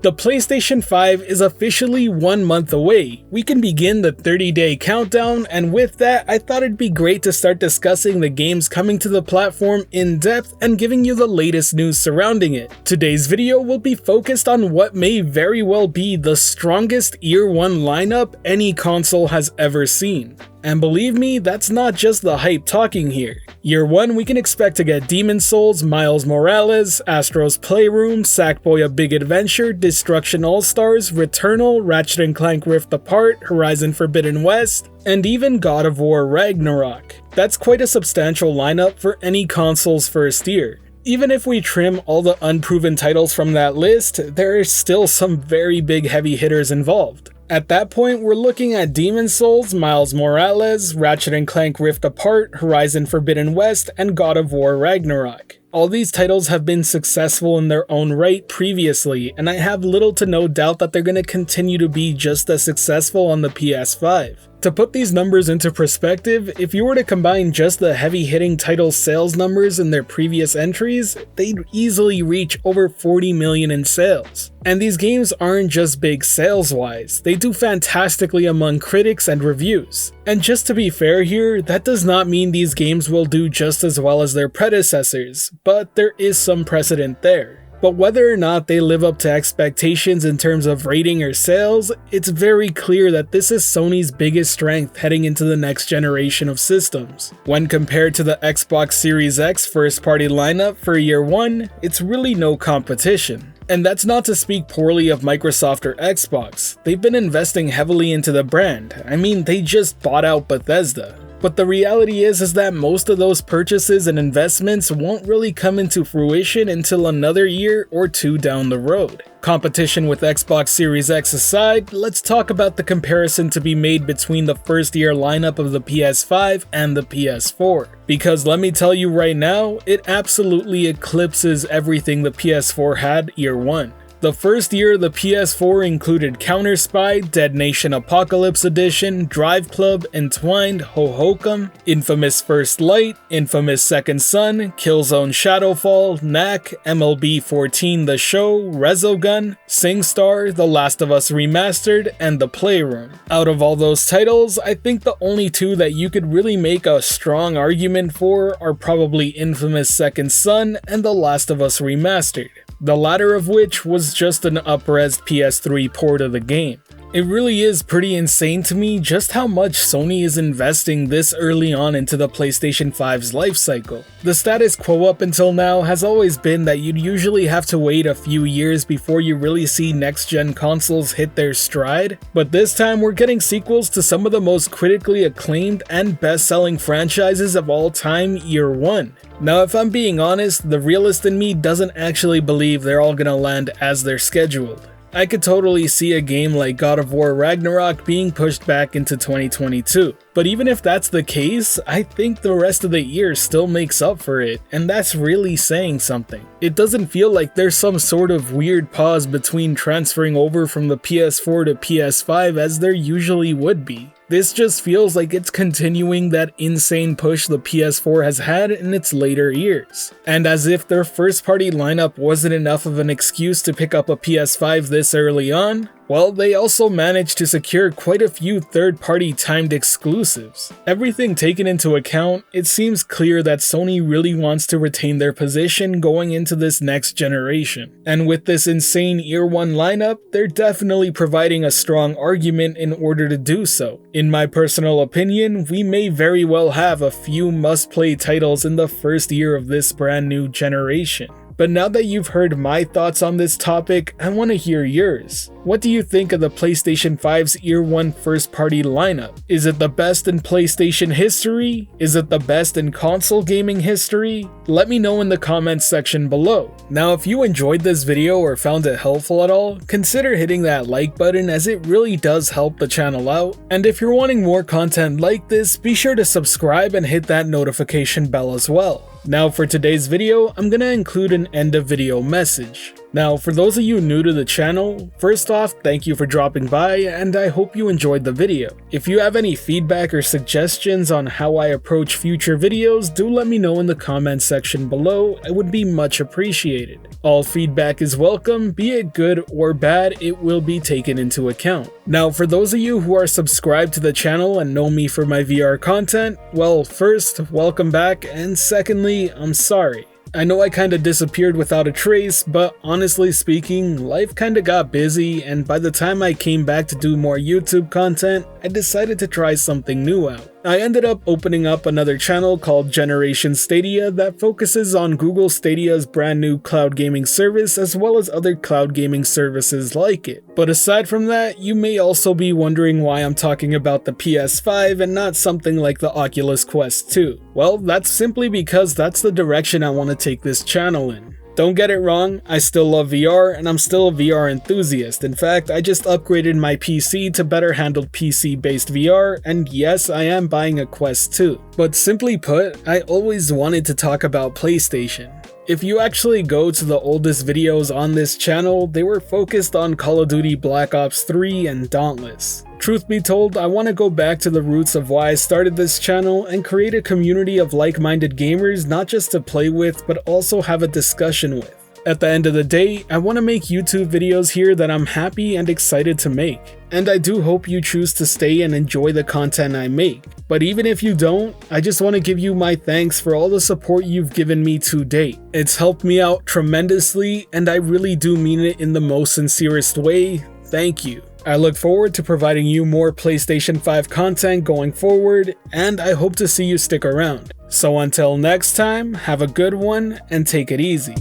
The PlayStation 5 is officially 1 month away. We can begin the 30-day countdown, and with that, I thought it'd be great to start discussing the games coming to the platform in depth and giving you the latest news surrounding it. Today's video will be focused on what may very well be the strongest Year 1 lineup any console has ever seen. And believe me, that's not just the hype talking here. Year 1, we can expect to get Demon's Souls, Miles Morales, Astro's Playroom, Sackboy: A Big Adventure, Destruction All-Stars, Returnal, Ratchet & Clank Rift Apart, Horizon Forbidden West, and even God of War Ragnarok. That's quite a substantial lineup for any console's first year. Even if we trim all the unproven titles from that list, there are still some very big heavy hitters involved. At that point, we're looking at Demon's Souls, Miles Morales, Ratchet & Clank Rift Apart, Horizon Forbidden West, and God of War Ragnarok. All these titles have been successful in their own right previously, and I have little to no doubt that they're going to continue to be just as successful on the PS5. To put these numbers into perspective, if you were to combine just the heavy-hitting title sales numbers in their previous entries, they'd easily reach over 40 million in sales. And these games aren't just big sales-wise, they do fantastically among critics and reviews. And just to be fair here, that does not mean these games will do just as well as their predecessors, but there is some precedent there. But whether or not they live up to expectations in terms of rating or sales, it's very clear that this is Sony's biggest strength heading into the next generation of systems. When compared to the Xbox Series X first-party lineup for Year 1, it's really no competition. And that's not to speak poorly of Microsoft or Xbox. They've been investing heavily into the brand. I mean, they just bought out Bethesda. But the reality is that most of those purchases and investments won't really come into fruition until another year or two down the road. Competition with Xbox Series X aside, let's talk about the comparison to be made between the first year lineup of the PS5 and the PS4. Because let me tell you right now, it absolutely eclipses everything the PS4 had Year 1. The first year, the PS4 included Counter Spy, Dead Nation Apocalypse Edition, Drive Club, Entwined, Hohokam, Infamous First Light, Infamous Second Son, Killzone Shadowfall, Knack, MLB 14 The Show, Resogun, SingStar, The Last of Us Remastered, and The Playroom. Out of all those titles, I think the only two that you could really make a strong argument for are probably Infamous Second Son and The Last of Us Remastered. The latter of which was just an up-res PS3 port of the game. It really is pretty insane to me just how much Sony is investing this early on into the PlayStation 5's life cycle. The status quo up until now has always been that you'd usually have to wait a few years before you really see next-gen consoles hit their stride, but this time we're getting sequels to some of the most critically acclaimed and best-selling franchises of all time Year 1. Now, if I'm being honest, the realist in me doesn't actually believe they're all gonna land as they're scheduled. I could totally see a game like God of War Ragnarok being pushed back into 2022. But even if that's the case, I think the rest of the year still makes up for it, and that's really saying something. It doesn't feel like there's some sort of weird pause between transferring over from the PS4 to PS5 as there usually would be. This just feels like it's continuing that insane push the PS4 has had in its later years. And as if their first-party lineup wasn't enough of an excuse to pick up a PS5 this early on, well, they also managed to secure quite a few third-party timed exclusives. Everything taken into account, it seems clear that Sony really wants to retain their position going into this next generation. And with this insane Year 1 lineup, they're definitely providing a strong argument in order to do so. In my personal opinion, we may very well have a few must-play titles in the first year of this brand new generation. But now that you've heard my thoughts on this topic, I want to hear yours. What do you think of the PlayStation 5's Year 1 first-party lineup? Is it the best in PlayStation history? Is it the best in console gaming history? Let me know in the comments section below. Now, if you enjoyed this video or found it helpful at all, consider hitting that like button as it really does help the channel out. And if you're wanting more content like this, be sure to subscribe and hit that notification bell as well. Now for today's video, I'm gonna include an end of video message. Now, for those of you new to the channel, first off, thank you for dropping by and I hope you enjoyed the video. If you have any feedback or suggestions on how I approach future videos, do let me know in the comment section below, it would be much appreciated. All feedback is welcome, be it good or bad, it will be taken into account. Now, for those of you who are subscribed to the channel and know me for my VR content, well, first, welcome back, and secondly, I'm sorry. I know I kinda disappeared without a trace, but honestly speaking, life kinda got busy, and by the time I came back to do more YouTube content, I decided to try something new out. I ended up opening up another channel called Generation Stadia that focuses on Google Stadia's brand new cloud gaming service as well as other cloud gaming services like it. But aside from that, you may also be wondering why I'm talking about the PS5 and not something like the Oculus Quest 2. Well, that's simply because that's the direction I want to take this channel in. Don't get it wrong, I still love VR and I'm still a VR enthusiast. In fact, I just upgraded my PC to better handle PC-based VR, and yes, I am buying a Quest 2. But simply put, I always wanted to talk about PlayStation. If you actually go to the oldest videos on this channel, they were focused on Call of Duty Black Ops 3 and Dauntless. Truth be told, I want to go back to the roots of why I started this channel and create a community of like-minded gamers not just to play with, but also have a discussion with. At the end of the day, I want to make YouTube videos here that I'm happy and excited to make. And I do hope you choose to stay and enjoy the content I make. But even if you don't, I just want to give you my thanks for all the support you've given me to date. It's helped me out tremendously, and I really do mean it in the most sincerest way. Thank you. I look forward to providing you more PlayStation 5 content going forward, and I hope to see you stick around. So until next time, have a good one and take it easy.